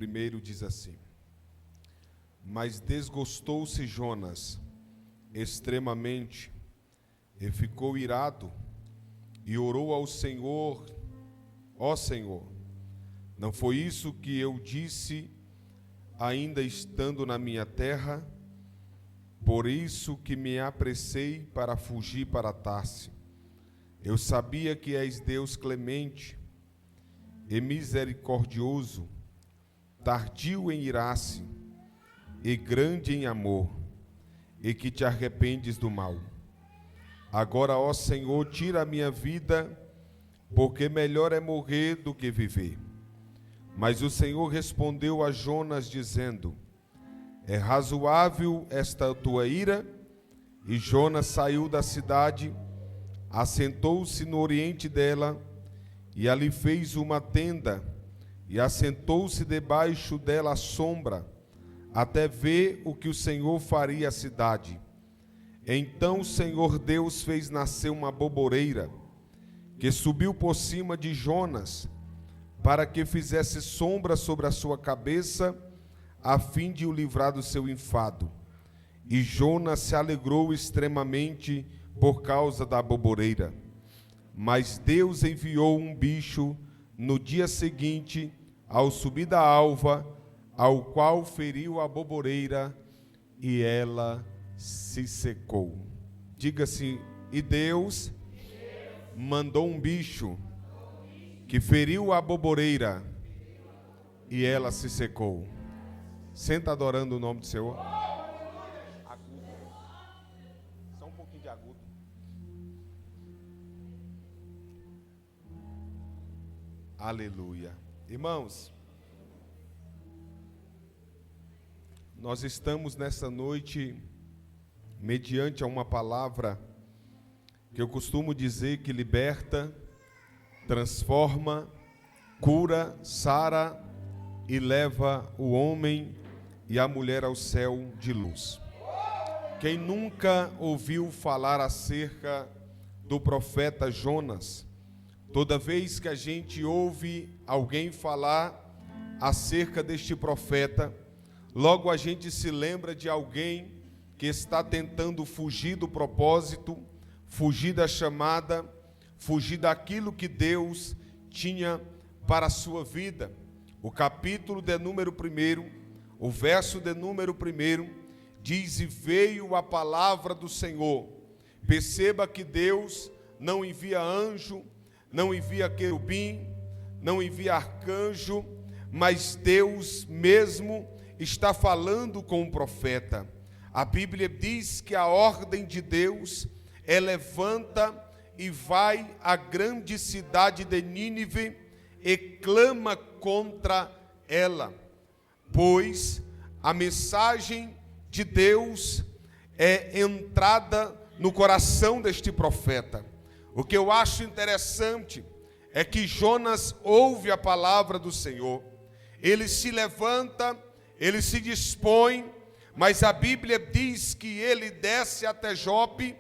1 diz assim: Mas desgostou-se Jonas extremamente e ficou irado e orou ao Senhor: Ó Senhor, não foi isso que eu disse ainda estando na minha terra? Por isso que me apressei para fugir para Tarse. Eu sabia que és Deus clemente e misericordioso, tardio em irar-se e grande em amor, e que te arrependes do mal. Agora, ó Senhor, tira a minha vida, porque melhor é morrer do que viver. Mas o Senhor respondeu a Jonas, dizendo: É razoável esta tua ira? E Jonas saiu da cidade, assentou-se no oriente dela, e ali fez uma tenda, e assentou-se debaixo dela à sombra, até ver o que o Senhor faria à cidade. Então o Senhor Deus fez nascer uma boboreira, que subiu por cima de Jonas, para que fizesse sombra sobre a sua cabeça, a fim de o livrar do seu enfado. E Jonas se alegrou extremamente por causa da boboreira. Mas Deus enviou um bicho no dia seguinte, ao subir da alva, ao qual feriu a boboreira, e ela se secou. Diga-se: e Deus mandou um bicho que feriu a boboreira, e ela se secou. Senta adorando o nome do Senhor. Agudo. Só um pouquinho de agudo. Aleluia. Irmãos, nós estamos nessa noite mediante a uma palavra que eu costumo dizer que liberta, transforma, cura, sara e leva o homem e a mulher ao céu de luz. Quem nunca ouviu falar acerca do profeta Jonas? Toda vez que a gente ouve alguém falar acerca deste profeta, logo a gente se lembra de alguém que está tentando fugir do propósito, fugir da chamada, fugir daquilo que Deus tinha para a sua vida. O capítulo de número 1, o verso de número 1, diz: E veio a palavra do Senhor. Perceba que Deus não envia anjo, não envia querubim, não envia arcanjo, mas Deus mesmo está falando com o profeta. A Bíblia diz que a ordem de Deus é: levanta e vai à grande cidade de Nínive e clama contra ela, pois a mensagem de Deus é entrada no coração deste profeta. O que eu acho interessante é que Jonas ouve a palavra do Senhor, ele se levanta, ele se dispõe, mas a Bíblia diz que ele desce até Jope,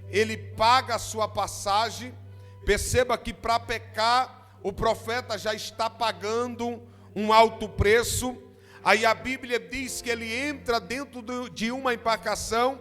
ele paga a sua passagem. Perceba que para pecar, o profeta já está pagando um alto preço. Aí a Bíblia diz que ele entra dentro de uma embarcação,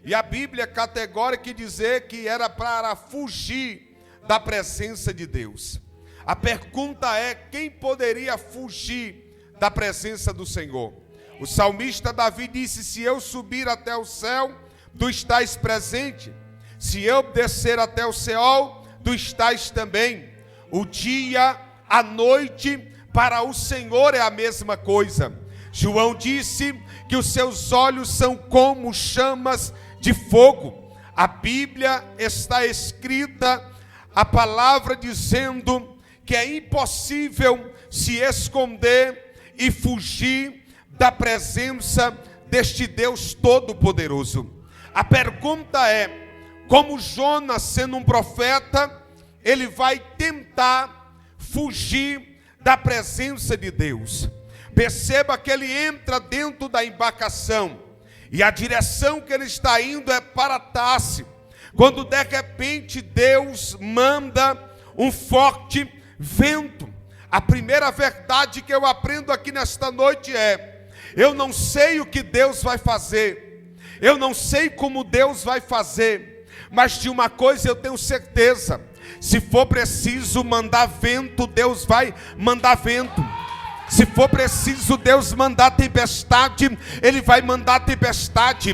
e a Bíblia categórica dizer que era para fugir da presença de Deus. A pergunta é: quem poderia fugir da presença do Senhor? O salmista Davi disse: se eu subir até o céu, tu estás presente. Se eu descer até o Seol, tu estás também. O dia, a noite, para o Senhor é a mesma coisa. João disse que os seus olhos são como chamas de fogo. A Bíblia está escrita, a palavra dizendo que é impossível se esconder e fugir da presença deste Deus Todo-Poderoso. A pergunta é: como Jonas, sendo um profeta, ele vai tentar fugir da presença de Deus? Perceba que ele entra dentro da embarcação, e a direção que ele está indo é para Tarse, quando de repente Deus manda um forte vento. A primeira verdade que eu aprendo aqui nesta noite é: eu não sei o que Deus vai fazer, eu não sei como Deus vai fazer, mas de uma coisa eu tenho certeza: se for preciso mandar vento, Deus vai mandar vento. Se for preciso Deus mandar tempestade, Ele vai mandar tempestade.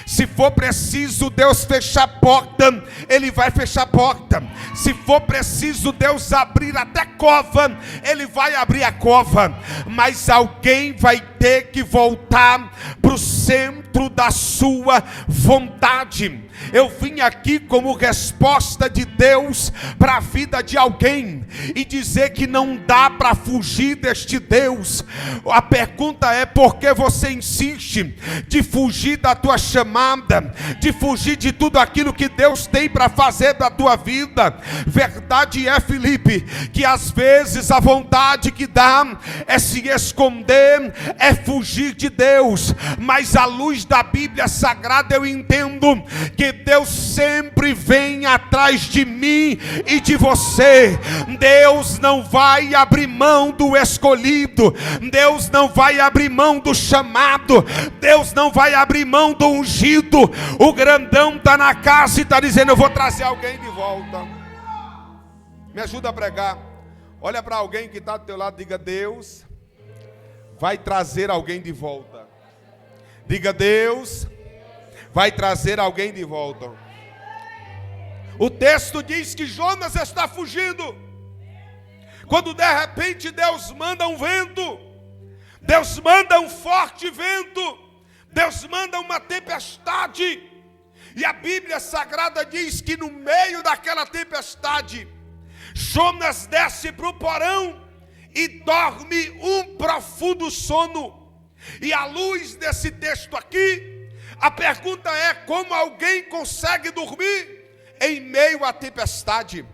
Se for preciso Deus fechar a porta, Ele vai fechar a porta. Se for preciso Deus abrir até cova, Ele vai abrir a cova. Mas alguém vai ter que voltar para o centro da sua vontade. Eu vim aqui como resposta de Deus para a vida de alguém e dizer que não dá para fugir deste Deus. A pergunta é: por que você insiste de fugir da tua chamada, de fugir de tudo aquilo que Deus tem para fazer da tua vida? Verdade é, Felipe, que às vezes a vontade que dá é se esconder, é fugir de Deus, mas à luz da Bíblia Sagrada eu entendo que Deus sempre vem atrás de mim e de você. Deus não vai abrir mão do escolhido, Deus não vai abrir mão do chamado, Deus não vai abrir mão do ungido. O grandão está na casa e está dizendo: eu vou trazer alguém de volta. Me ajuda a pregar. Olha para alguém que está do teu lado, diga: Deus vai trazer alguém de volta. Diga: Deus vai trazer alguém de volta. O texto diz que Jonas está fugindo, quando de repente Deus manda um vento, Deus manda um forte vento, Deus manda uma tempestade. E a Bíblia Sagrada diz que no meio daquela tempestade, Jonas desce para o porão e dorme um profundo sono. E à luz desse texto aqui, a pergunta é: como alguém consegue dormir em meio à tempestade?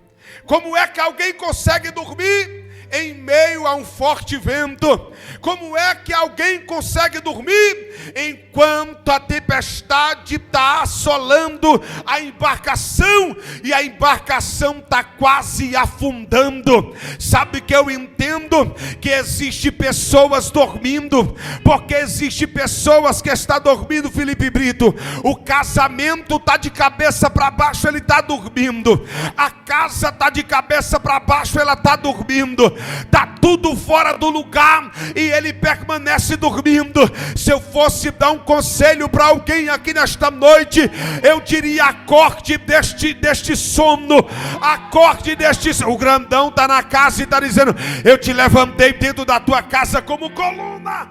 Como é que alguém consegue dormir em meio a um forte vento? Como é que alguém consegue dormir enquanto a tempestade está assolando a embarcação e a embarcação está quase afundando? Sabe que eu entendo que existe pessoas dormindo, porque existe pessoas que estão dormindo, Felipe Brito. O casamento está de cabeça para baixo, ele está dormindo. A casa está de cabeça para baixo, ela está dormindo. Está tudo fora do lugar e ele permanece dormindo. Se eu fosse dar um conselho para alguém aqui nesta noite, eu diria: acorde deste sono, acorde deste sono. O grandão está na casa e está dizendo: eu te levantei dentro da tua casa como coluna.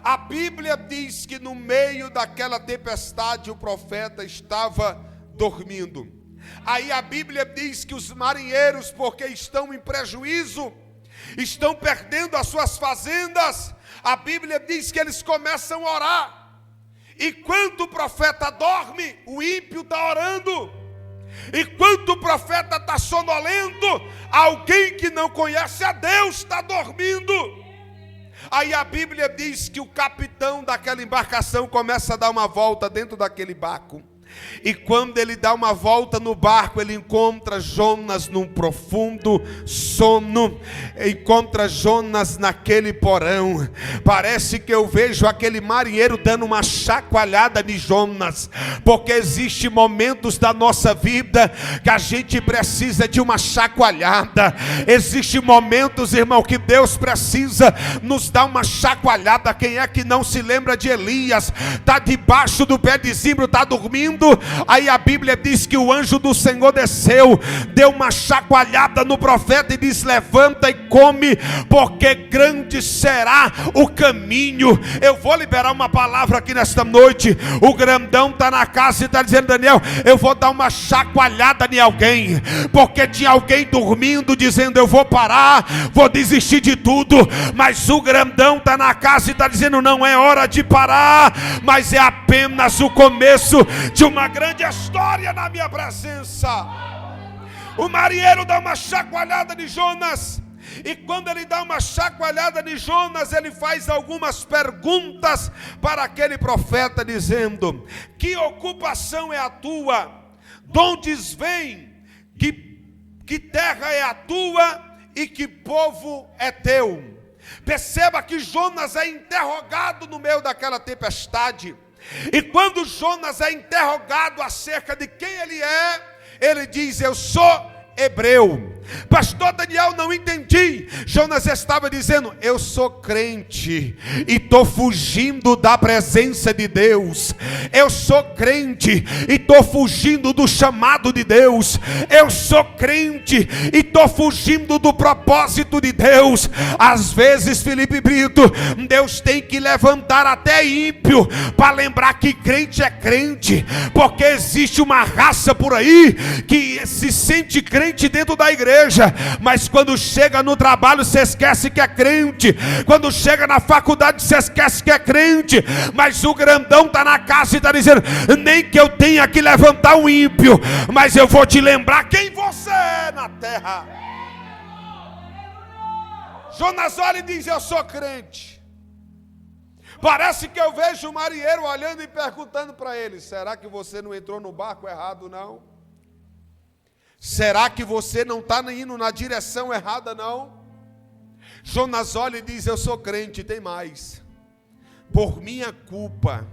A Bíblia diz que no meio daquela tempestade o profeta estava dormindo. Aí a Bíblia diz que os marinheiros, porque estão em prejuízo, estão perdendo as suas fazendas, a Bíblia diz que eles começam a orar. E quando o profeta dorme, o ímpio está orando. E quando o profeta está sonolento, alguém que não conhece a Deus está dormindo. Aí a Bíblia diz que o capitão daquela embarcação começa a dar uma volta dentro daquele barco. E quando ele dá uma volta no barco, ele encontra Jonas num profundo sono, encontra Jonas naquele porão. Parece que eu vejo aquele marinheiro dando uma chacoalhada de Jonas, porque existem momentos da nossa vida que a gente precisa de uma chacoalhada. Existem momentos, irmão, que Deus precisa nos dar uma chacoalhada. Quem é que não se lembra de Elias? Está debaixo do pé de zimbro, está dormindo. Aí a Bíblia diz que o anjo do Senhor desceu, deu uma chacoalhada no profeta e diz: levanta e come, porque grande será o caminho. Eu vou liberar uma palavra aqui nesta noite. O grandão está na casa e está dizendo: Daniel, eu vou dar uma chacoalhada em alguém, porque tinha alguém dormindo dizendo: eu vou parar, vou desistir de tudo. Mas o grandão está na casa e está dizendo: não é hora de parar, mas é apenas o começo de uma grande história na minha presença. O marinheiro dá uma chacoalhada de Jonas, e quando ele dá uma chacoalhada de Jonas, ele faz algumas perguntas para aquele profeta, dizendo: que ocupação é a tua? De onde vem? que terra é a tua e que povo é teu. Perceba que Jonas é interrogado no meio daquela tempestade. E quando Jonas é interrogado acerca de quem ele é, ele diz: eu sou hebreu. Pastor Daniel, não entendi. Jonas estava dizendo: eu sou crente e estou fugindo da presença de Deus. Eu sou crente e estou fugindo do chamado de Deus. Eu sou crente e estou fugindo do propósito de Deus. Às vezes, Felipe Brito, Deus tem que levantar até ímpio para lembrar que crente é crente, porque existe uma raça por aí que se sente crente dentro da igreja, mas quando chega no trabalho você esquece que é crente, quando chega na faculdade você esquece que é crente. Mas o grandão está na casa e está dizendo: nem que eu tenha que levantar um ímpio, mas eu vou te lembrar quem você é na terra. Jonas olha e diz: eu sou crente. Parece que eu vejo o marinheiro olhando e perguntando para ele: será que você não entrou no barco errado não? Será que você não está indo na direção errada não? Jonas olha e diz: eu sou crente. Tem mais: por minha culpa,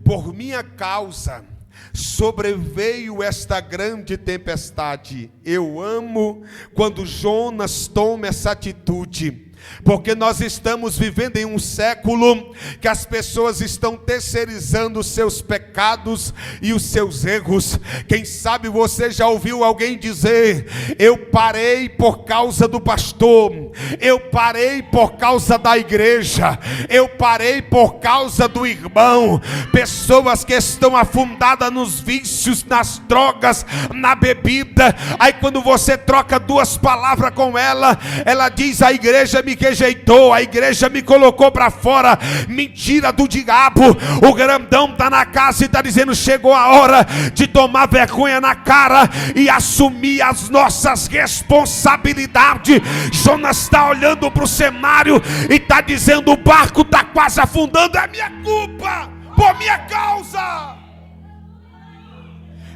por minha causa, sobreveio esta grande tempestade. Eu amo quando Jonas toma essa atitude, porque nós estamos vivendo em um século que as pessoas estão terceirizando os seus pecados e os seus erros. Quem sabe você já ouviu alguém dizer: eu parei por causa do pastor, eu parei por causa da igreja, eu parei por causa do irmão. Pessoas que estão afundadas nos vícios, nas drogas, na bebida. Aí quando você troca duas palavras com ela, ela diz: a igreja me rejeitou, a igreja me colocou para fora. Mentira do diabo. O grandão está na casa e está dizendo: chegou a hora de tomar vergonha na cara e assumir as nossas responsabilidades. Jonas está olhando para o cenário e está dizendo: o barco está quase afundando, é minha culpa, por minha causa.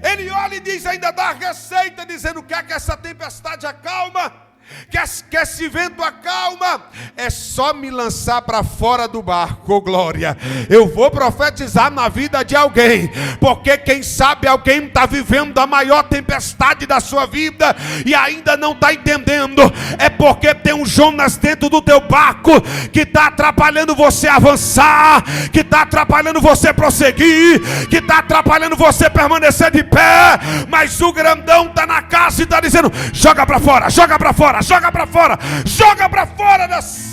Ele olha e diz, ainda dá a receita, dizendo: quer que essa tempestade acalma? Que esse vento acalma? É só me lançar para fora do barco. Oh, glória. Eu vou profetizar na vida de alguém, porque quem sabe alguém está vivendo a maior tempestade da sua vida e ainda não está entendendo. É porque tem um Jonas dentro do teu barco que está atrapalhando você avançar, que está atrapalhando você prosseguir, que está atrapalhando você permanecer de pé. Mas o grandão está na casa e está dizendo: joga para fora, joga para fora, joga para fora, joga para fora das...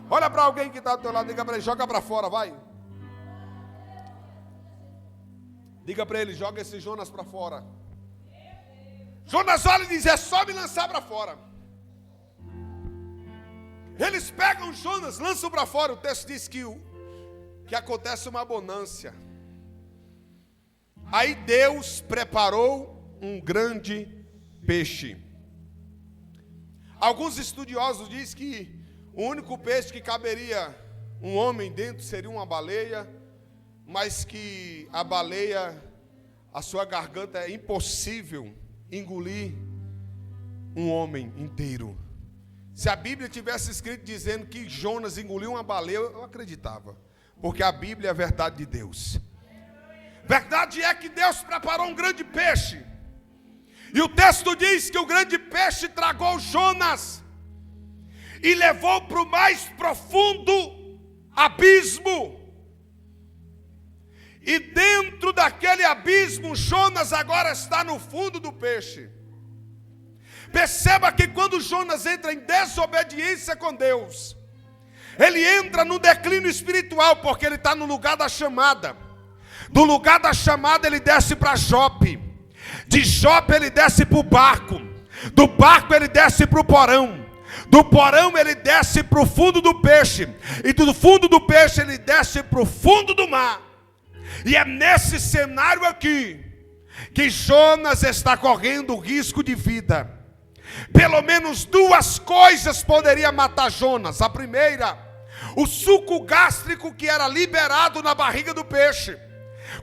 Olha para alguém que está do teu lado, diga para ele: joga para fora, vai. Diga para ele: joga esse Jonas para fora. Jonas olha e diz: é só me lançar para fora. Eles pegam Jonas, lançam para fora. O texto diz que acontece uma bonança. Aí Deus preparou um grande peixe. Alguns estudiosos dizem que o único peixe que caberia um homem dentro seria uma baleia, mas que a baleia, a sua garganta é impossível engolir um homem inteiro. Se a Bíblia tivesse escrito dizendo que Jonas engoliu uma baleia, eu acreditava, porque a Bíblia é a verdade de Deus. Verdade é que Deus preparou um grande peixe. E o texto diz que o grande peixe tragou Jonas e levou para o mais profundo abismo. E dentro daquele abismo, Jonas agora está no fundo do peixe. Perceba que quando Jonas entra em desobediência com Deus, ele entra no declínio espiritual, porque ele está no lugar da chamada. Do lugar da chamada ele desce para Jope. De Jope ele desce para o barco. Do barco ele desce para o porão. Do porão ele desce para o fundo do peixe. E do fundo do peixe ele desce para o fundo do mar. E é nesse cenário aqui que Jonas está correndo risco de vida. Pelo menos duas coisas poderiam matar Jonas. A primeira, o suco gástrico que era liberado na barriga do peixe.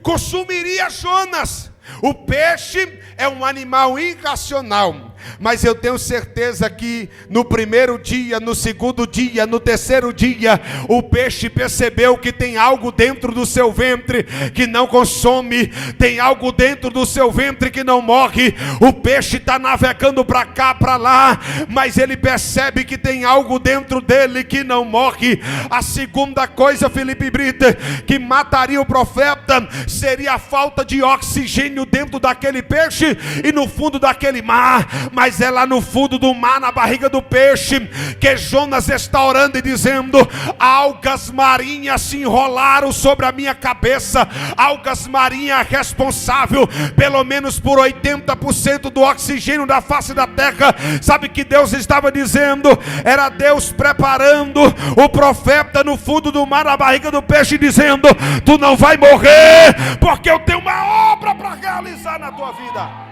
consumiria Jonas. O peixe é um animal irracional, mas eu tenho certeza que no primeiro dia, no segundo dia, no terceiro dia, o peixe percebeu que tem algo dentro do seu ventre que não consome, tem algo dentro do seu ventre que não morre. O peixe está navegando para cá, para lá, mas ele percebe que tem algo dentro dele que não morre. A segunda coisa, Felipe Brita, que mataria o profeta seria a falta de oxigênio dentro daquele peixe e no fundo daquele mar. Mas é lá no fundo do mar, na barriga do peixe, que Jonas está orando e dizendo: algas marinhas se enrolaram sobre a minha cabeça. Algas marinhas responsável pelo menos por 80% do oxigênio da face da terra. Sabe o que Deus estava dizendo? Era Deus preparando o profeta no fundo do mar, na barriga do peixe, dizendo: tu não vai morrer, porque eu tenho uma obra para realizar na tua vida.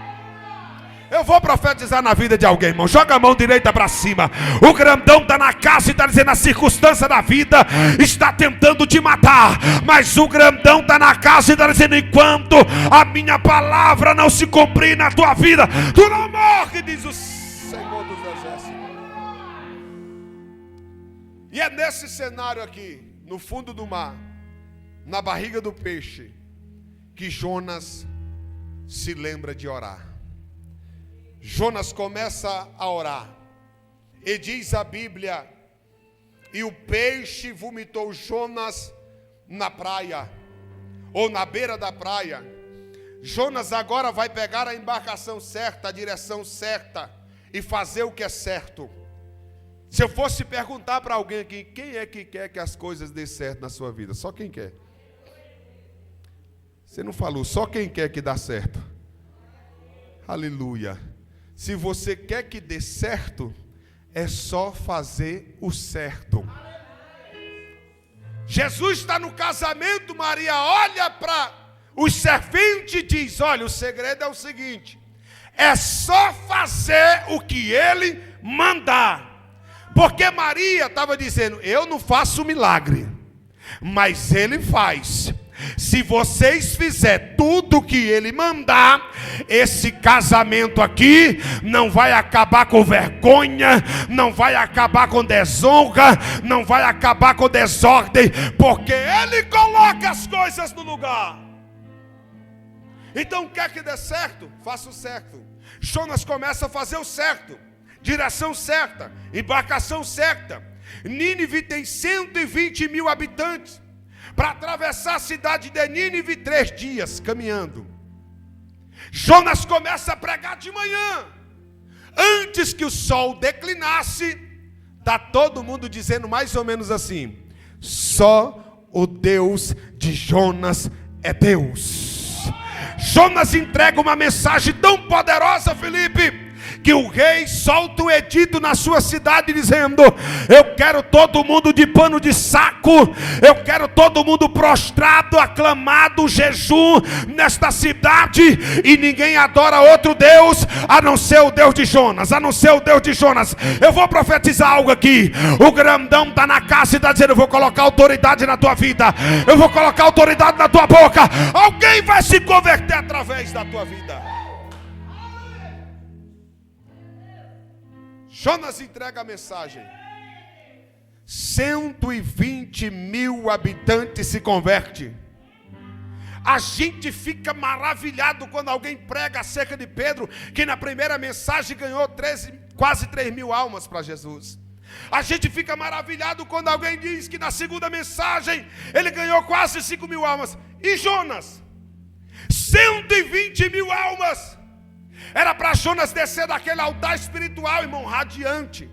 Eu vou profetizar na vida de alguém, irmão. Joga a mão direita para cima. O grandão está na casa e está dizendo: a circunstância da vida está tentando te matar, mas o grandão está na casa e está dizendo: enquanto a minha palavra não se cumprir na tua vida, tu não morre, diz o Senhor dos Exércitos. E é nesse cenário aqui, no fundo do mar, na barriga do peixe, que Jonas se lembra de orar. Jonas começa a orar, e diz a Bíblia: e o peixe vomitou Jonas na praia, ou na beira da praia. Jonas agora vai pegar a embarcação certa, a direção certa, e fazer o que é certo. Se eu fosse perguntar para alguém aqui: quem é que quer que as coisas dê certo na sua vida? Só quem quer. Você não falou, só quem quer que dá certo. Aleluia. Se você quer que dê certo, é só fazer o certo. Jesus está no casamento, Maria olha para os serventes e diz: olha, o segredo é o seguinte, é só fazer o que ele mandar. Porque Maria estava dizendo: eu não faço milagre, mas ele faz. Se vocês fizerem tudo o que ele mandar, esse casamento aqui não vai acabar com vergonha, não vai acabar com desonra, não vai acabar com desordem, porque ele coloca as coisas no lugar. Então quer que dê certo? Faça o certo. Jonas começa a fazer o certo, direção certa, embarcação certa. Nínive tem 120 mil habitantes. Para atravessar a cidade de Nínive, 3 dias caminhando. Jonas começa a pregar de manhã. Antes que o sol declinasse, está todo mundo dizendo mais ou menos assim: só o Deus de Jonas é Deus. Jonas entrega uma mensagem tão poderosa, Felipe, que o rei solta o edito na sua cidade dizendo: eu quero todo mundo de pano de saco, eu quero todo mundo prostrado, aclamado, jejum nesta cidade, e ninguém adora outro Deus a não ser o Deus de Jonas, a não ser o Deus de Jonas. Eu vou profetizar algo aqui. O grandão está na casa e está dizendo: eu vou colocar autoridade na tua vida, eu vou colocar autoridade na tua boca. Alguém vai se converter através da tua vida. Jonas entrega a mensagem. 120 mil habitantes se convertem. A gente fica maravilhado quando alguém prega acerca de Pedro, que na primeira mensagem ganhou quase 3 mil almas para Jesus. A gente fica maravilhado quando alguém diz que na segunda mensagem ele ganhou quase 5 mil almas. E Jonas? 120 mil almas. Era para Jonas descer daquele altar espiritual, irmão, radiante.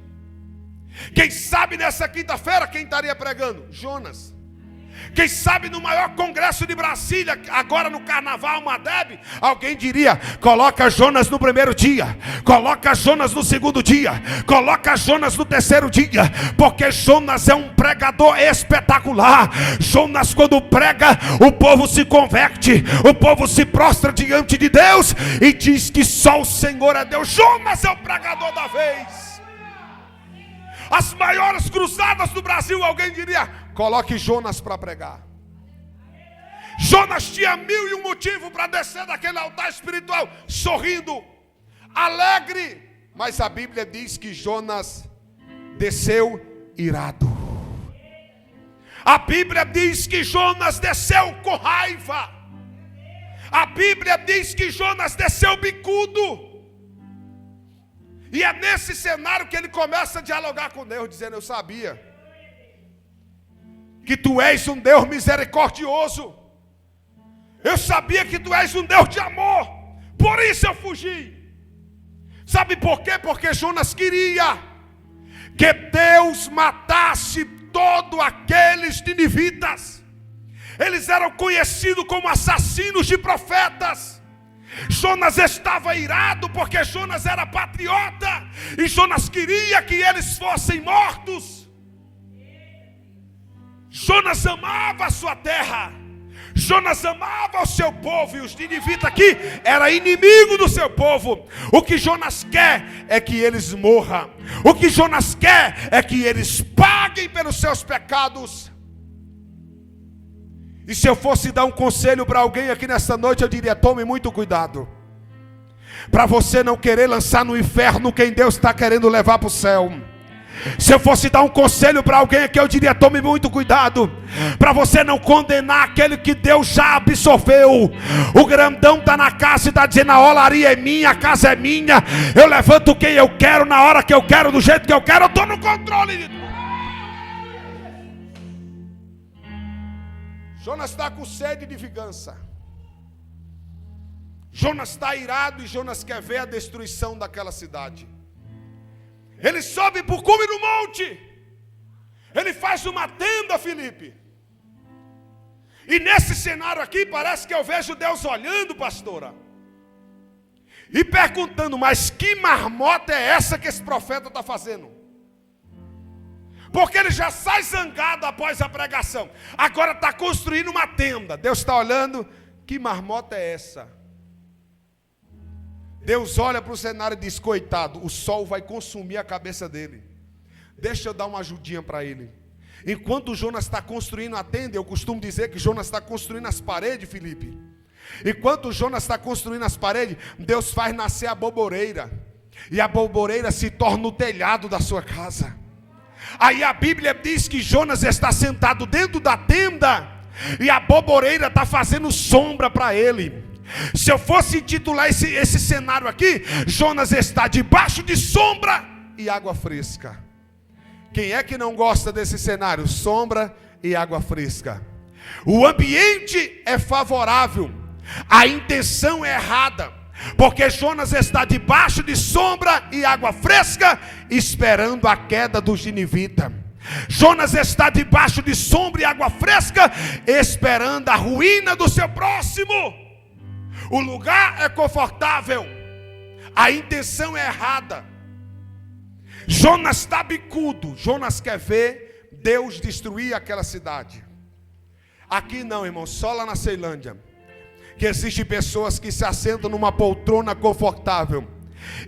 Quem sabe nessa quinta-feira quem estaria pregando? Jonas. Quem sabe no maior congresso de Brasília, agora no carnaval, Madeb, alguém diria: coloca Jonas no primeiro dia, coloca Jonas no segundo dia, coloca Jonas no terceiro dia, porque Jonas é um pregador espetacular. Jonas, quando prega, o povo se converte, o povo se prostra diante de Deus e diz que só o Senhor é Deus. Jonas é o pregador da vez. As maiores cruzadas do Brasil, alguém diria: coloque Jonas para pregar. Jonas tinha 1001 motivos para descer daquele altar espiritual, sorrindo, alegre. Mas a Bíblia diz que Jonas desceu irado. A Bíblia diz que Jonas desceu com raiva. A Bíblia diz que Jonas desceu bicudo. E é nesse cenário que ele começa a dialogar com Deus, dizendo: eu sabia que tu és um Deus misericordioso. Eu sabia que tu és um Deus de amor. Por isso eu fugi. Sabe por quê? Porque Jonas queria que Deus matasse todos aqueles ninivitas. Eles eram conhecidos como assassinos de profetas. Jonas estava irado porque Jonas era patriota. E Jonas queria que eles fossem mortos. Jonas amava a sua terra. Jonas amava o seu povo. E os ninivitas aqui eram inimigos do seu povo. O que Jonas quer é que eles morram. O que Jonas quer é que eles paguem pelos seus pecados. E se eu fosse dar um conselho para alguém aqui nesta noite, eu diria: tome muito cuidado, para você não querer lançar no inferno quem Deus está querendo levar para o céu. Se eu fosse dar um conselho para alguém aqui, eu diria: tome muito cuidado, para você não condenar aquele que Deus já absolveu. O grandão está na casa e está dizendo: a olaria é minha, a casa é minha, eu levanto quem eu quero, na hora que eu quero, do jeito que eu quero, eu estou no controle de tudo. Jonas está com sede de vingança. Jonas está irado e Jonas quer ver a destruição daquela cidade. Ele sobe para o cume do monte. Ele faz uma tenda, Felipe. E nesse cenário aqui parece que eu vejo Deus olhando, pastora, e perguntando: mas que marmota é essa que esse profeta está fazendo? Porque ele já sai zangado após a pregação. Agora está construindo uma tenda. Deus está olhando: que marmota é essa? Deus olha para o cenário e diz: coitado, o sol vai consumir a cabeça dele. Deixa eu dar uma ajudinha para ele. Enquanto Jonas está construindo a tenda, eu costumo dizer que Jonas está construindo as paredes, Felipe. Enquanto Jonas está construindo as paredes, Deus faz nascer a boboreira. E a boboreira se torna o telhado da sua casa. Aí a Bíblia diz que Jonas está sentado dentro da tenda e a boboreira está fazendo sombra para ele. Se eu fosse titular esse cenário aqui: Jonas está debaixo de sombra e água fresca. Quem é que não gosta desse cenário? Sombra e água fresca. O ambiente é favorável, a intenção é errada. Porque Jonas está debaixo de sombra e água fresca, esperando a queda dos ninivitas. Jonas está debaixo de sombra e água fresca, esperando a ruína do seu próximo. O lugar é confortável, a intenção é errada. Jonas está bicudo. Jonas quer ver Deus destruir aquela cidade. Aqui não, irmão, só lá na Ceilândia que existem pessoas que se assentam numa poltrona confortável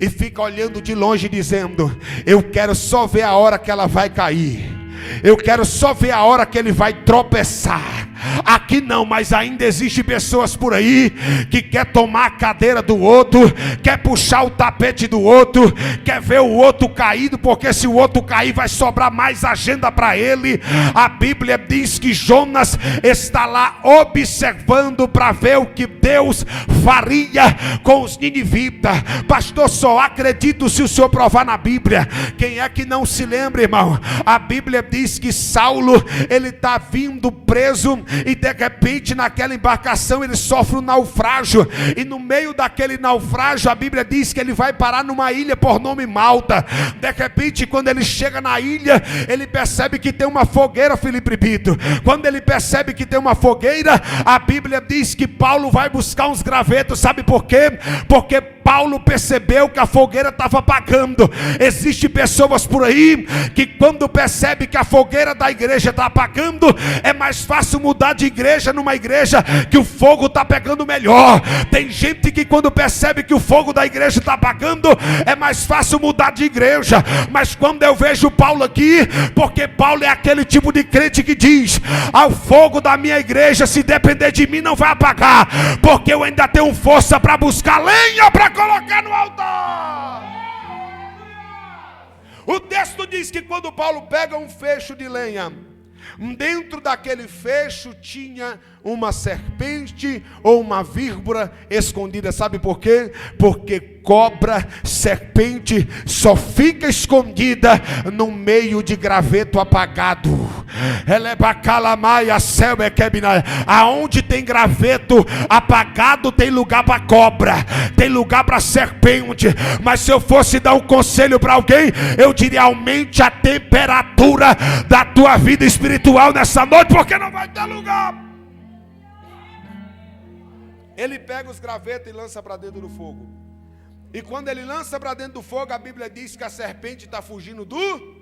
e ficam olhando de longe dizendo: eu quero só ver a hora que ela vai cair. Eu quero só ver a hora que ele vai tropeçar. Aqui não, mas ainda existe pessoas por aí que quer tomar a cadeira do outro, quer puxar o tapete do outro, quer ver o outro caído, porque se o outro cair vai sobrar mais agenda para ele. A Bíblia diz que Jonas está lá observando para ver o que Deus faria com os ninivitas. Pastor, só acredito se o senhor provar na Bíblia. Quem é que não se lembra, irmão? A Bíblia diz que Saulo, ele está vindo preso e de repente naquela embarcação ele sofre um naufrágio, e no meio daquele naufrágio a Bíblia diz que ele vai parar numa ilha por nome Malta. De repente, quando ele chega na ilha, ele percebe que tem uma fogueira, Felipe Brito. Quando ele percebe que tem uma fogueira, a Bíblia diz que Paulo vai buscar uns gravetos. Sabe por quê? Porque Paulo percebeu que a fogueira estava apagando. Existem pessoas por aí que quando percebe que a fogueira da igreja está apagando, é mais fácil mudar de igreja numa igreja que o fogo está pegando melhor. Tem gente que quando percebe que o fogo da igreja está apagando, é mais fácil mudar de igreja. Mas quando eu vejo Paulo aqui, porque Paulo é aquele tipo de crente que diz: ao fogo da minha igreja, se depender de mim, não vai apagar, porque eu ainda tenho força para buscar lenha para colocar no altar. O texto diz que quando Paulo pega um feixe de lenha, dentro daquele feixe tinha uma serpente ou uma víbora escondida. Sabe por quê? Porque cobra, serpente só fica escondida no meio de graveto apagado. Aonde tem graveto apagado tem lugar para cobra, tem lugar para serpente. Mas se eu fosse dar um conselho para alguém, eu diria: aumente a temperatura da tua vida espiritual nessa noite, porque não vai ter lugar. Ele pega os gravetos e lança para dentro do fogo. E quando ele lança para dentro do fogo, a Bíblia diz que a serpente está fugindo do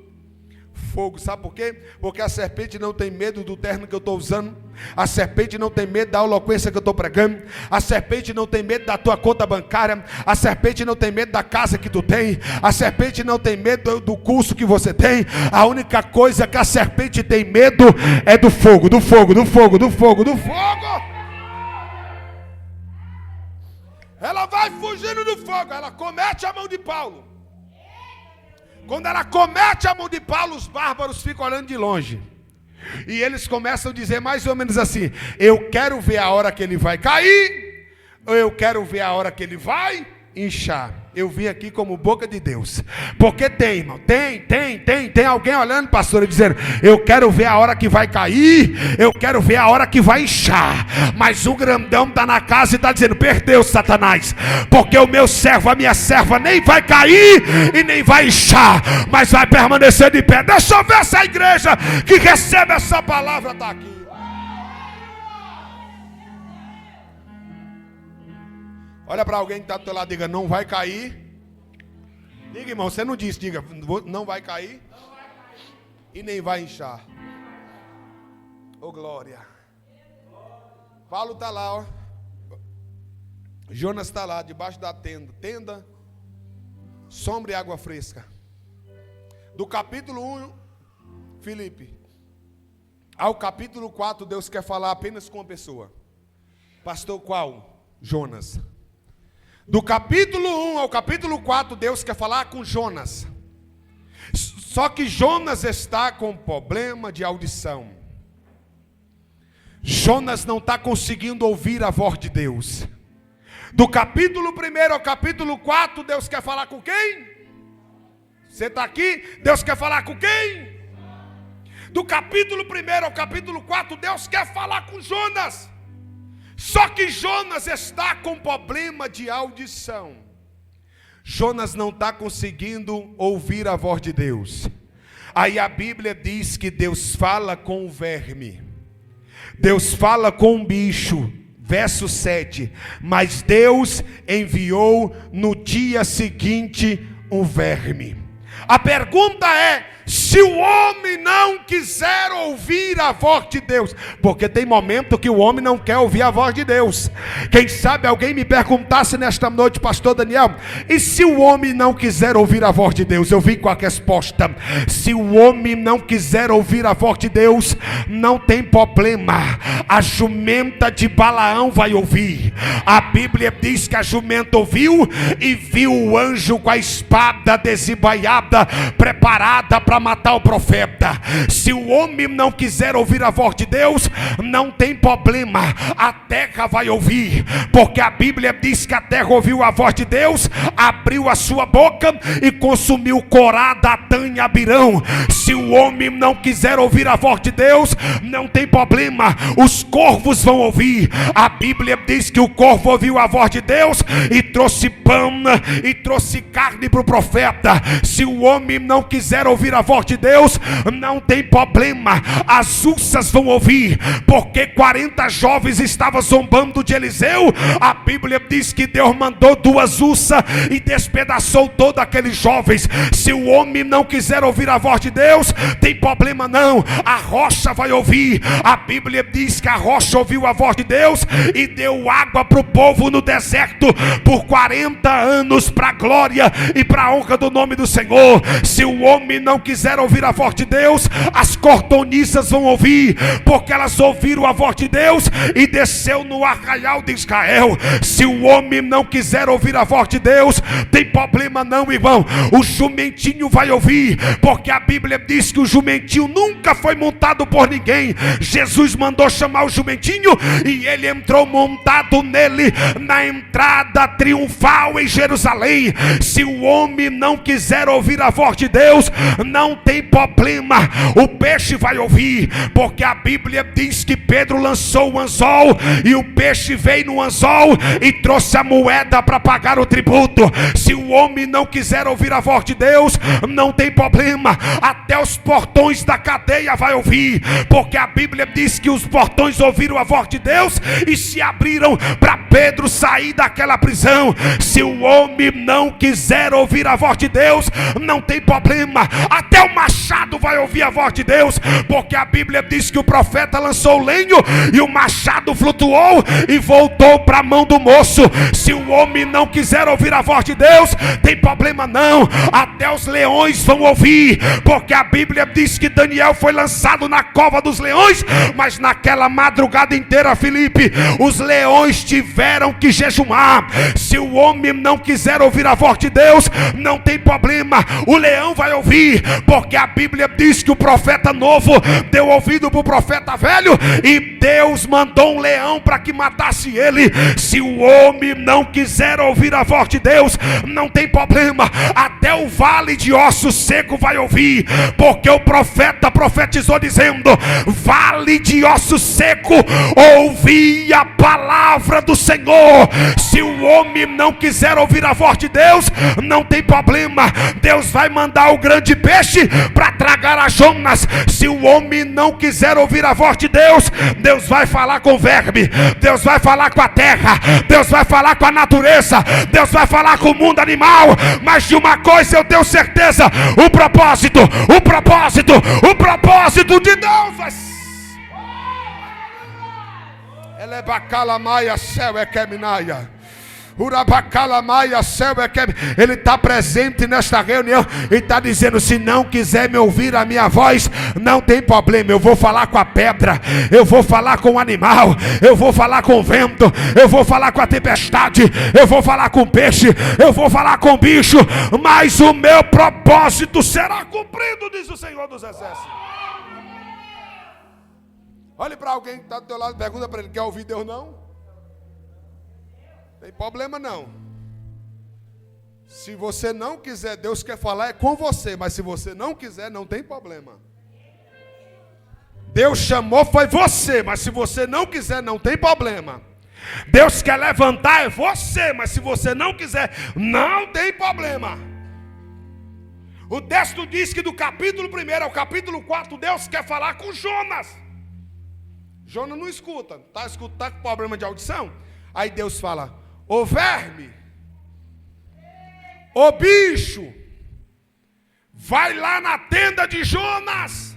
fogo. Sabe por quê? Porque a serpente não tem medo do terno que eu estou usando. A serpente não tem medo da eloquência que eu estou pregando. A serpente não tem medo da tua conta bancária. A serpente não tem medo da casa que tu tem. A serpente não tem medo do curso que você tem. A única coisa que a serpente tem medo é do fogo, do fogo, do fogo, do fogo, do fogo. Ela vai fugindo do fogo. Ela comete a mão de Paulo. Quando ela comete a mão de Paulo, os bárbaros ficam olhando de longe. E eles começam a dizer mais ou menos assim: eu quero ver a hora que ele vai cair, ou eu quero ver a hora que ele vai inchar. Eu vim aqui como boca de Deus. Porque tem, irmão, tem alguém olhando, pastor, e dizendo: eu quero ver a hora que vai cair, eu quero ver a hora que vai inchar. Mas o grandão está na casa e está dizendo: perdeu, Satanás, porque o meu servo, a minha serva nem vai cair e nem vai inchar, mas vai permanecer de pé. Deixa eu ver essa igreja que recebe essa palavra está aqui. Olha para alguém que está do teu lado, diga: não vai cair. Diga, irmão, você não disse, diga: não vai cair e nem vai inchar. Oh, glória. Paulo está lá, ó. Jonas está lá, debaixo da tenda. Tenda, sombra e água fresca. Do capítulo 1, Filipe, ao capítulo 4, Deus quer falar apenas com uma pessoa. Pastor, qual? Jonas. Do capítulo 1 ao capítulo 4, Deus quer falar com Jonas. Só que Jonas está com problema de audição. Jonas não está conseguindo ouvir a voz de Deus. Do capítulo 1 ao capítulo 4, Deus quer falar com quem? Você está aqui? Deus quer falar com quem? Do capítulo 1 ao capítulo 4, Deus quer falar com Jonas. Só que Jonas está com problema de audição. Jonas não está conseguindo ouvir a voz de Deus. Aí a Bíblia diz que Deus fala com o verme. Deus fala com um bicho. Verso 7. Mas Deus enviou no dia seguinte um verme. A pergunta é: se o homem não quiser ouvir a voz de Deus, porque tem momento que o homem não quer ouvir a voz de Deus. Quem sabe alguém me perguntasse nesta noite: pastor Daniel, e se o homem não quiser ouvir a voz de Deus? Eu vim com a resposta: se o homem não quiser ouvir a voz de Deus, não tem problema, a jumenta de Balaão vai ouvir. A Bíblia diz que a jumenta ouviu e viu o anjo com a espada desembaiada, preparada para matar o profeta. Se o homem não quiser ouvir a voz de Deus, não tem problema, a terra vai ouvir, porque a Bíblia diz que a terra ouviu a voz de Deus, abriu a sua boca e consumiu Corá, Datã e Abirão. Se o homem não quiser ouvir a voz de Deus, não tem problema, os corvos vão ouvir. A Bíblia diz que o corvo ouviu a voz de Deus e trouxe pão e trouxe carne para o profeta. Se o homem não quiser ouvir a voz de Deus, não tem problema, as ursas vão ouvir, porque 40 jovens estavam zombando de Eliseu. A Bíblia diz que Deus mandou 2 ursas e despedaçou todos aqueles jovens. Se o homem não quiser ouvir a voz de Deus, tem problema não, a rocha vai ouvir. A Bíblia diz que a rocha ouviu a voz de Deus e deu água para o povo no deserto por 40 anos, para a glória e para a honra do nome do Senhor. Se o homem não quiser ouvir a voz de Deus, as cordonisas vão ouvir, porque elas ouviram a voz de Deus e desceu no arraial de Israel. Se o homem não quiser ouvir a voz de Deus, tem problema não, irmão, o jumentinho vai ouvir, porque a Bíblia diz que o jumentinho nunca foi montado por ninguém. Jesus mandou chamar o jumentinho e ele entrou montado nele na entrada triunfal em Jerusalém. Se o homem não quiser ouvir a voz de Deus, não tem problema, o peixe vai ouvir, porque a Bíblia diz que Pedro lançou o anzol e o peixe veio no anzol e trouxe a moeda para pagar o tributo. Se o homem não quiser ouvir a voz de Deus, não tem problema, até os portões da cadeia vai ouvir, porque a Bíblia diz que os portões ouviram a voz de Deus e se abriram para Pedro sair daquela prisão. Se o homem não quiser ouvir a voz de Deus, não tem problema, até o machado vai ouvir a voz de Deus, porque a Bíblia diz que o profeta lançou o lenho e o machado flutuou e voltou para a mão do moço. Se o homem não quiser ouvir a voz de Deus, tem problema não, até os leões vão ouvir, porque a Bíblia diz que Daniel foi lançado na cova dos leões, mas naquela madrugada inteira, Felipe, os leões tiveram que jejumar. Se o homem não quiser ouvir a voz de Deus, não tem problema, o leão vai ouvir, porque a Bíblia diz que o profeta novo deu ouvido para o profeta velho e Deus mandou um leão para que matasse ele. Se o homem não quiser ouvir a voz de Deus, não tem problema, até o vale de ossos seco vai ouvir, porque o profeta profetizou dizendo: vale de ossos seco, ouvi a palavra do Senhor. Se o homem não quiser ouvir a voz de Deus, não tem problema, Deus vai mandar o grande peixe para tragar a Jonas. Se o homem não quiser ouvir a voz de Deus, Deus vai falar com o verme, Deus vai falar com a terra, Deus vai falar com a natureza, Deus vai falar com o mundo animal. Mas de uma coisa eu tenho certeza: o propósito de Deus vai... Ele está presente nesta reunião e está dizendo: se não quiser me ouvir a minha voz, não tem problema, eu vou falar com a pedra, eu vou falar com o animal, eu vou falar com o vento, eu vou falar com a tempestade, eu vou falar com o peixe, eu vou falar com o bicho, mas o meu propósito será cumprido, diz o Senhor dos Exércitos. Olhe para alguém que está do teu lado e pergunta para ele: quer ouvir Deus não? Tem problema não. Se você não quiser, Deus quer falar é com você, mas se você não quiser, não tem problema. Deus chamou foi você, mas se você não quiser, não tem problema. Deus quer levantar é você, mas se você não quiser, não tem problema. O texto diz que do capítulo 1 ao capítulo 4, Deus quer falar com Jonas. Jonas não escuta, está com problema de audição. Aí Deus fala: ô verme, ô bicho, vai lá na tenda de Jonas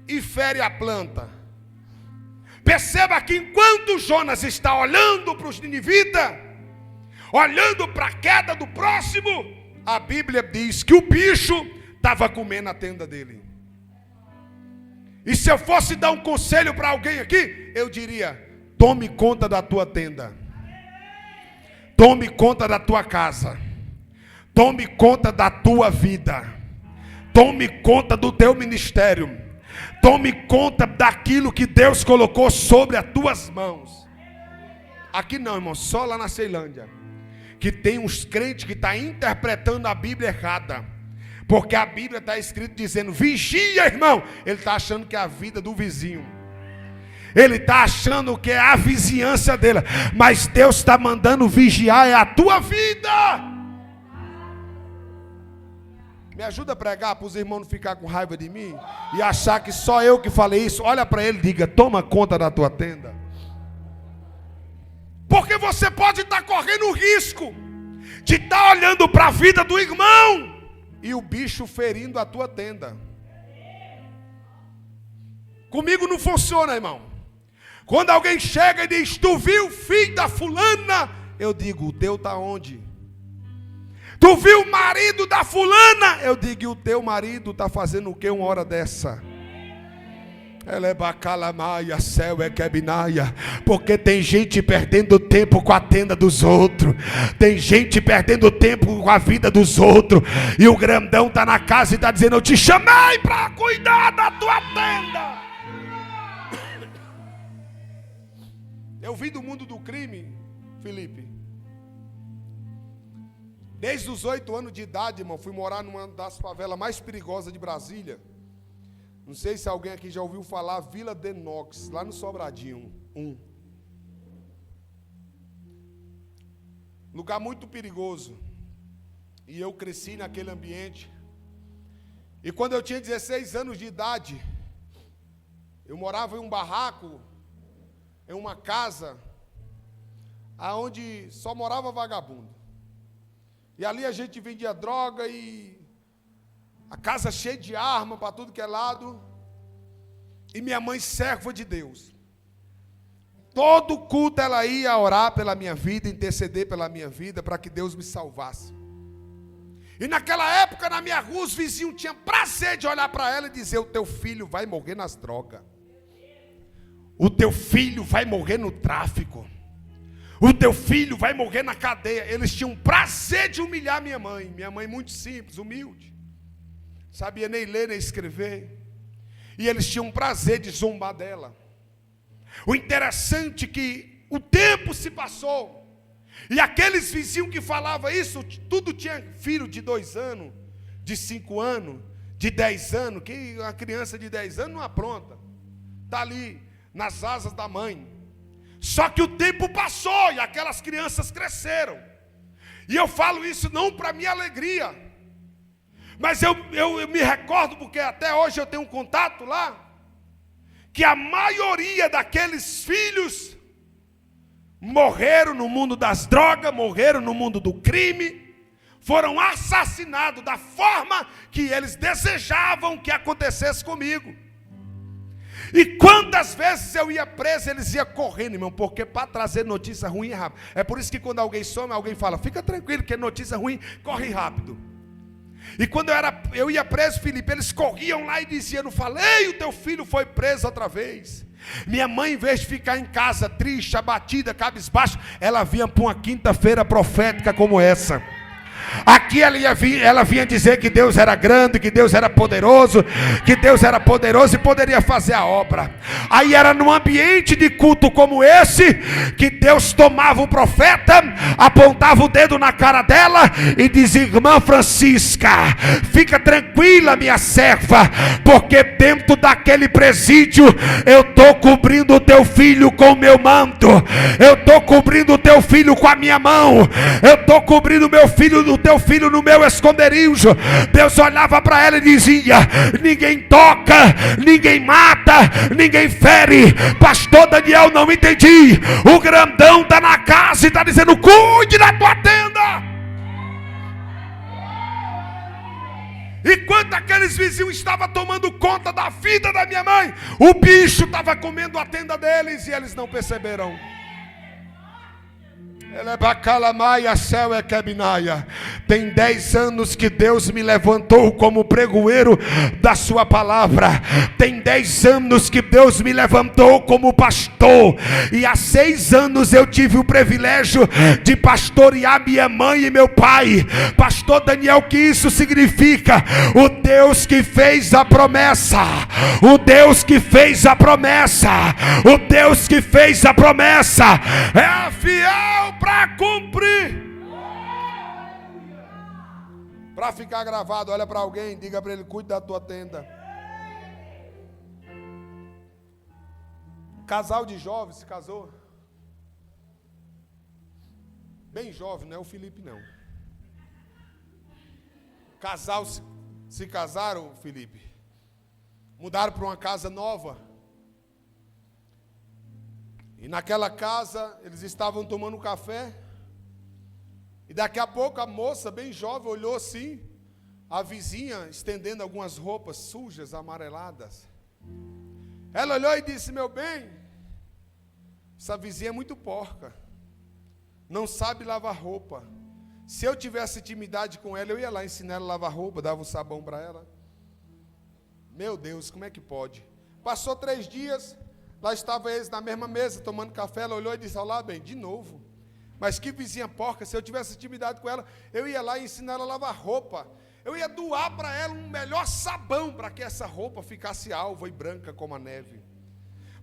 e fere a planta. Perceba que enquanto Jonas está olhando para os ninivitas, olhando para a queda do próximo, a Bíblia diz que o bicho estava comendo a tenda dele. E se eu fosse dar um conselho para alguém aqui, eu diria: tome conta da tua tenda, tome conta da tua casa, tome conta da tua vida, tome conta do teu ministério, tome conta daquilo que Deus colocou sobre as tuas mãos. Aqui não, irmão, só lá na Ceilândia que tem uns crentes que estão interpretando a Bíblia errada. Porque a Bíblia está escrito dizendo: vigia, irmão. Ele está achando que é a vida do vizinho, ele está achando que é a vizinhança dele. Mas Deus está mandando vigiar é a tua vida. Me ajuda a pregar para os irmãos não ficarem com raiva de mim e achar que só eu que falei isso. Olha para ele e diga: toma conta da tua tenda. Porque você pode estar correndo o risco de estar olhando para a vida do irmão e o bicho ferindo a tua tenda. Comigo não funciona, irmão. Quando alguém chega e diz: tu viu o filho da fulana? Eu digo: o teu está onde? Tu viu o marido da fulana? Eu digo: e o teu marido está fazendo o que uma hora dessa? Ela é bacalamaia, céu é quebinaia. Porque tem gente perdendo tempo com a tenda dos outros. Tem gente perdendo tempo com a vida dos outros. E o grandão está na casa e está dizendo: eu te chamei para cuidar da tua tenda. Eu vim do mundo do crime, Felipe. Desde os 8 anos de idade, irmão, fui morar numa das favelas mais perigosas de Brasília. Não sei se alguém aqui já ouviu falar, Vila Denox, lá no Sobradinho 1. Lugar muito perigoso. E eu cresci naquele ambiente. E quando eu tinha 16 anos de idade, eu morava em um barraco, em uma casa, aonde só morava vagabundo. E ali a gente vendia droga e a casa cheia de arma para tudo que é lado. E minha mãe, serva de Deus. Todo culto ela ia orar pela minha vida, interceder pela minha vida, para que Deus me salvasse. E naquela época, na minha rua, os vizinhos tinham prazer de olhar para ela e dizer: o teu filho vai morrer nas drogas. O teu filho vai morrer no tráfico. O teu filho vai morrer na cadeia. Eles tinham prazer de humilhar minha mãe. Minha mãe muito simples, humilde. Sabia nem ler nem escrever. E eles tinham prazer de zombar dela. O interessante é que o tempo se passou. E aqueles vizinhos que falavam isso, tudo tinha filho de 2 anos, de 5 anos, de 10 anos. Que uma criança de 10 anos não apronta. Está ali, nas asas da mãe. Só que o tempo passou e aquelas crianças cresceram. E eu falo isso não para minha alegria, mas eu me recordo, porque até hoje eu tenho um contato lá, que a maioria daqueles filhos morreram no mundo das drogas, morreram no mundo do crime, foram assassinados da forma que eles desejavam que acontecesse comigo. E quantas vezes eu ia preso, eles iam correndo, irmão, porque para trazer notícia ruim é rápido. É por isso que quando alguém some, alguém fala: fica tranquilo, que notícia ruim corre rápido. E quando eu ia preso, Felipe, eles corriam lá e diziam: não falei, o teu filho foi preso outra vez. Minha mãe, em vez de ficar em casa triste, abatida, cabisbaixo, ela vinha para uma quinta-feira profética como essa. Aqui ela vinha dizer que Deus era grande, que Deus era poderoso, e poderia fazer a obra. Aí era num ambiente de culto como esse, que Deus tomava o profeta, apontava o dedo na cara dela e dizia: irmã Francisca, fica tranquila, minha serva, porque dentro daquele presídio eu estou cobrindo o teu filho com o meu manto, eu estou cobrindo o teu filho com a minha mão, eu estou cobrindo o teu filho no meu esconderijo. Deus olhava para ela e dizia: ninguém toca, ninguém mata, ninguém fere. Pastor Daniel, não entendi. O grandão está na casa e está dizendo: cuide da tua tenda. Enquanto aqueles vizinhos estavam tomando conta da vida da minha mãe, o bicho estava comendo a tenda deles e eles não perceberam. Tem 10 anos que Deus me levantou como pregoeiro da sua palavra. Tem 10 anos que Deus me levantou como pastor. E há 6 anos eu tive o privilégio de pastorear minha mãe e meu pai. Pastor Daniel, o que isso significa? O Deus que fez a promessa, o Deus que fez a promessa, o Deus que fez a promessa é fiel para cumprir. Para ficar gravado, olha para alguém, diga para ele: cuide da tua tenda. Casal de jovens se casou. Bem jovem, não é o Felipe não. Casal se casaram, Felipe, mudaram para uma casa nova. E naquela casa, eles estavam tomando café. E daqui a pouco a moça, bem jovem, olhou assim, a vizinha estendendo algumas roupas sujas, amareladas. Ela olhou e disse: meu bem, essa vizinha é muito porca, não sabe lavar roupa. Se eu tivesse intimidade com ela, eu ia lá ensinar ela a lavar roupa, dava o sabão para ela. Meu Deus, como é que pode? Passou 3 dias, lá estavam eles na mesma mesa, tomando café. Ela olhou e disse: olá, bem, de novo. Mas que vizinha porca, se eu tivesse intimidade com ela, eu ia lá ensinar ela a lavar roupa. Eu ia doar para ela um melhor sabão, para que essa roupa ficasse alva e branca como a neve.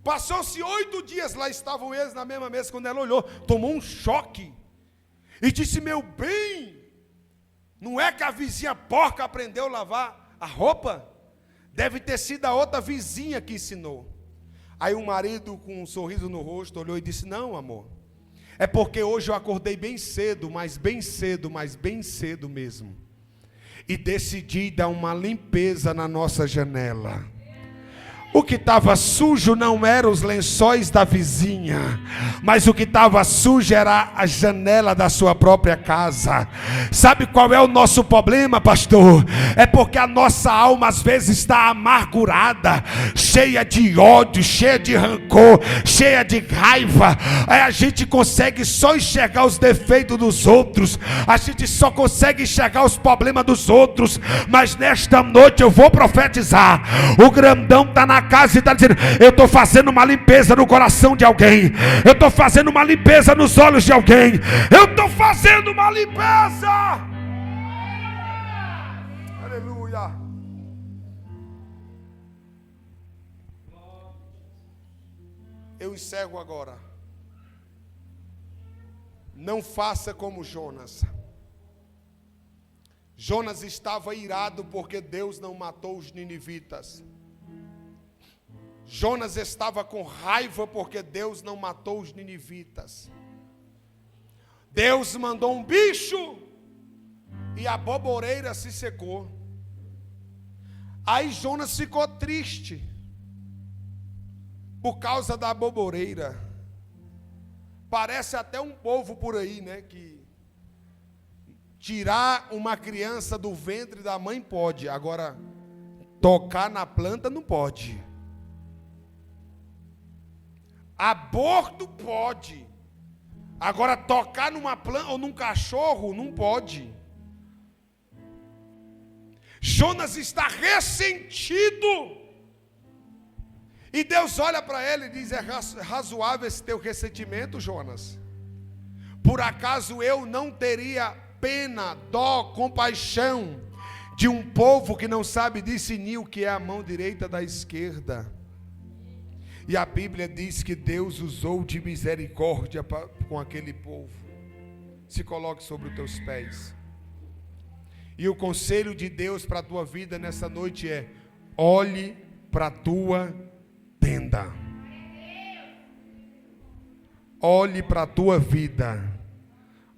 Passou-se 8 dias, lá estavam eles na mesma mesa. Quando ela olhou, tomou um choque e disse: meu bem, não é que a vizinha porca aprendeu a lavar a roupa? Deve ter sido a outra vizinha que ensinou. Aí o marido, com um sorriso no rosto, olhou e disse: não, amor, é porque hoje eu acordei bem cedo, mas bem cedo mesmo, e decidi dar uma limpeza na nossa janela. O que estava sujo não eram os lençóis da vizinha, mas o que estava sujo era a janela da sua própria casa. Sabe qual é o nosso problema, pastor? É porque a nossa alma às vezes está amargurada, cheia de ódio, cheia de rancor, cheia de raiva. Aí a gente consegue só enxergar os defeitos dos outros, a gente só consegue enxergar os problemas dos outros. Mas nesta noite eu vou profetizar. O grandão está na casa e está dizendo: eu estou fazendo uma limpeza no coração de alguém, eu estou fazendo uma limpeza nos olhos de alguém, eu estou fazendo uma limpeza. Aleluia. Eu encerro agora. Não faça como Jonas. Jonas estava irado porque Deus não matou os ninivitas. Jonas estava com raiva porque Deus não matou os ninivitas. Deus mandou um bicho e a boboreira se secou. Aí Jonas ficou triste por causa da boboreira. Parece até um povo por aí, né, que tirar uma criança do ventre da mãe pode, agora tocar na planta não pode. Aborto pode, agora tocar numa planta ou num cachorro não pode. Jonas está ressentido, e Deus olha para ele e diz: é razoável esse teu ressentimento, Jonas? Por acaso eu não teria pena, dó, compaixão de um povo que não sabe discernir o que é a mão direita da esquerda? E a Bíblia diz que Deus usou de misericórdia com aquele povo. Se coloque sobre os teus pés. E o conselho de Deus para a tua vida nessa noite é: olhe para a tua tenda. Olhe para a tua vida.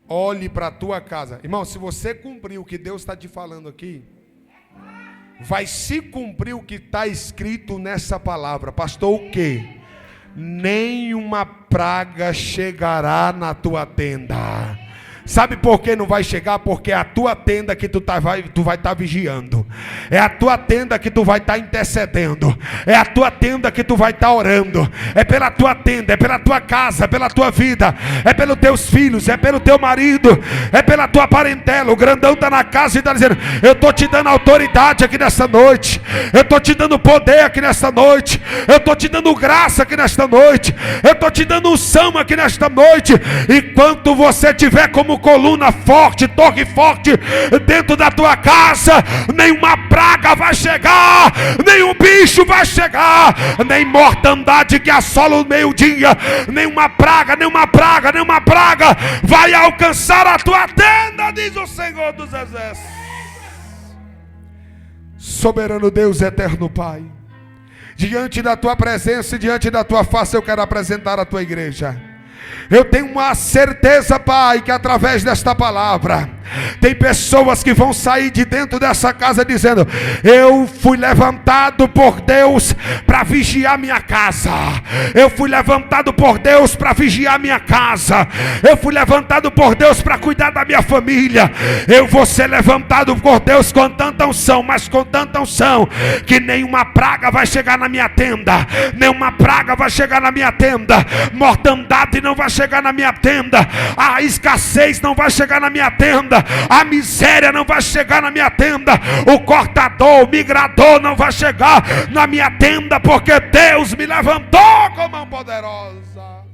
Olhe para a tua casa. Irmão, se você cumprir o que Deus está te falando aqui, vai se cumprir o que está escrito nessa palavra. Pastor, o quê? Nenhuma praga chegará na tua tenda. Sabe por que não vai chegar? Porque é a tua tenda que tu vai estar vigiando. É a tua tenda que tu vai estar intercedendo. É a tua tenda que tu vai estar orando. É pela tua tenda, é pela tua casa, é pela tua vida, é pelos teus filhos, é pelo teu marido, é pela tua parentela. O grandão está na casa e está dizendo: eu estou te dando autoridade aqui nesta noite, eu estou te dando poder aqui nesta noite, eu estou te dando graça aqui nesta noite, eu estou te dando unção aqui nesta noite. Enquanto você tiver como coluna forte, torre forte dentro da tua casa, nenhuma praga vai chegar, nenhum bicho vai chegar, nem mortandade que assola o meio-dia, nenhuma praga vai alcançar a tua tenda, diz o Senhor dos Exércitos. Soberano Deus, eterno Pai, diante da tua presença e diante da tua face eu quero apresentar a tua igreja. Eu tenho uma certeza, Pai, que através desta palavra Tem pessoas que vão sair de dentro dessa casa dizendo: eu fui levantado por Deus para vigiar minha casa. Eu fui levantado por Deus para vigiar minha casa. Eu fui levantado por Deus para cuidar da minha família. Eu vou ser levantado por Deus com tanta unção, mas com tanta unção que nenhuma praga vai chegar na minha tenda. Nenhuma praga vai chegar na minha tenda. Mortandade não vai chegar na minha tenda. A escassez não vai chegar na minha tenda. A miséria não vai chegar na minha tenda. O cortador, o migrador não vai chegar na minha tenda, porque Deus me levantou com mão poderosa.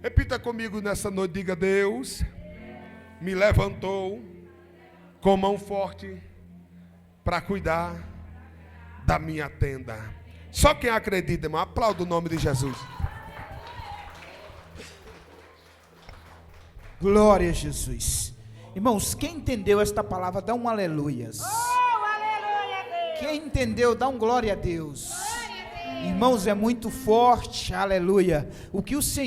Repita comigo nessa noite, diga: Deus me levantou com mão forte para cuidar da minha tenda. Só quem acredita, irmão, aplauda o nome de Jesus. Glória a Jesus. Irmãos, quem entendeu esta palavra, dá um aleluias. Quem entendeu, dá um glória a Deus. Irmãos, é muito forte, aleluia. O que o Senhor